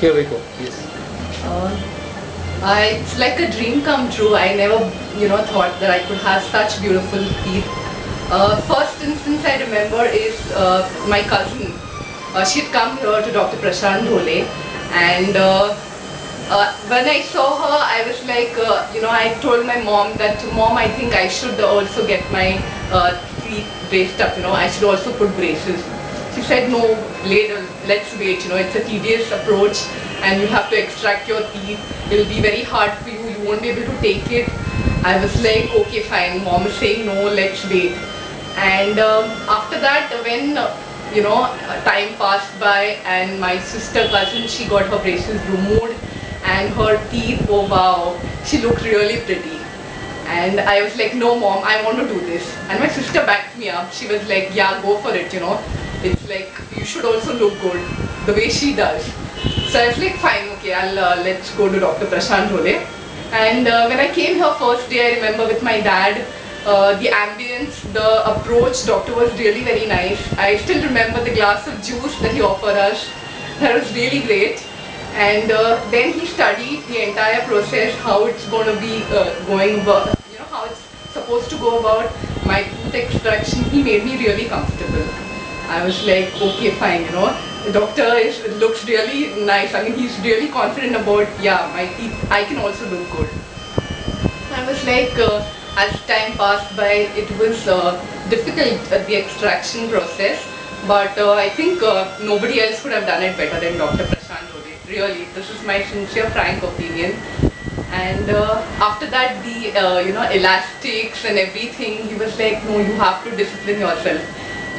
Here we go. Yes. Uh, it's like a dream come true. I never, thought that I could have such beautiful teeth. First instance I remember is my cousin. She'd come here to Dr. Prashant Dhole, and when I saw her, I was like, I told my mom that, Mom, I think I should also get my teeth braced up. I should also put braces. She said, no, later, let's wait, it's a tedious approach and you have to extract your teeth. It'll be very hard for you, you won't be able to take it. I was like, okay, fine, mom is saying no, let's wait. And after that, when, time passed by and my sister cousin, she got her braces removed and her teeth, oh wow, she looked really pretty. And I was like, no mom, I want to do this. And my sister backed me up. She was like, yeah, go for it, It's like, you should also look good, the way she does. So I was like, fine, okay, let's go to Dr. Prashant Dhole. And when I came here first day, I remember with my dad, the ambience, the approach, doctor was really very nice. I still remember the glass of juice that he offered us. That was really great. And then he studied the entire process, how it's going to be going about, how it's supposed to go about my tooth extraction. He made me really comfortable. I was like, okay, fine, the doctor looks really nice. I mean, he's really confident about, yeah, my teeth, I can also look good. I was like, as time passed by, it was difficult, the extraction process. But I think nobody else could have done it better than Dr. Prashant Dhole. Really, this is my sincere, frank opinion. And after that, the elastics and everything, he was like, no, you have to discipline yourself.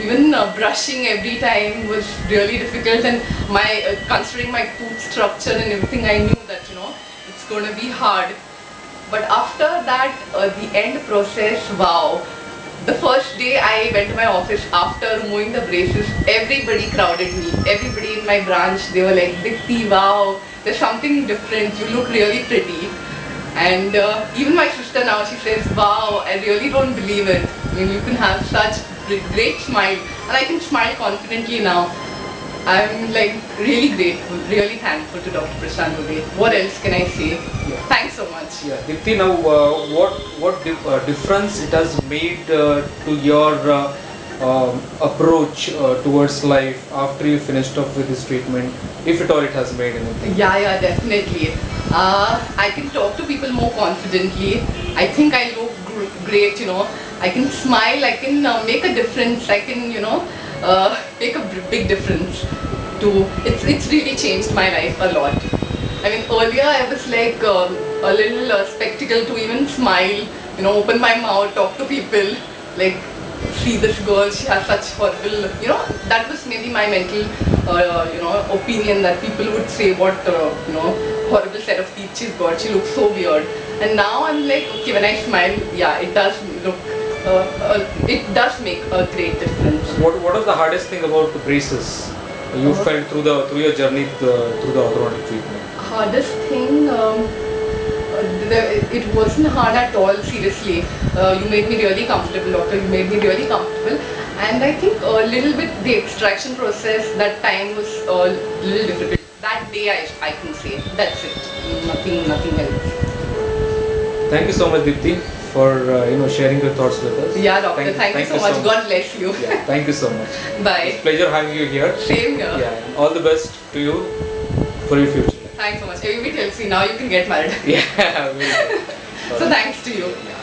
Even brushing every time was really difficult, and considering my tooth structure and everything, I knew that it's going to be hard. But after that, the end process, wow. The first day I went to my office after removing the braces, everybody crowded me. Everybody in my branch, they were like, Dipti, wow, there's something different, you look really pretty. And even my sister now, she says, wow, I really don't believe it. I mean, you can have such great smile, and I can smile confidently now. I'm like really grateful, really thankful to Dr. Prashant Dhole. What else can I say? Yeah. Thanks so much. Yeah, Dipti, now what difference it has made to your approach towards life after you finished off with this treatment, if at all it has made anything? Yeah, definitely. I can talk to people more confidently. I think I look great, I can smile, I can make a difference, I can, make a big difference. It's really changed my life a lot. I mean, earlier I was like a little skeptical to even smile, open my mouth, talk to people, like, see this girl, she has such horrible, that was maybe my mental, opinion, that people would say what, horrible set of teeth she's got, she looks so weird. And now I'm like, okay, when I smile, yeah, it does look, it does make a great difference. What was the hardest thing about the braces you felt through your journey through the orthodontic treatment? Hardest thing, it wasn't hard at all, seriously. You made me really comfortable, doctor, you made me really comfortable. And I think a little bit the extraction process, that time was a little difficult. That day I can say, that's it, nothing else. Thank you so much, Dipti, for sharing your thoughts with us. Yeah, doctor, thank you so much. God bless you. Yeah, thank you so much. Bye. It's a pleasure having you here. Same here. Yeah, and all the best to you for your future. Thanks so much. Everybody tells me now you can get married. Yeah, really. So thanks to you. Yeah.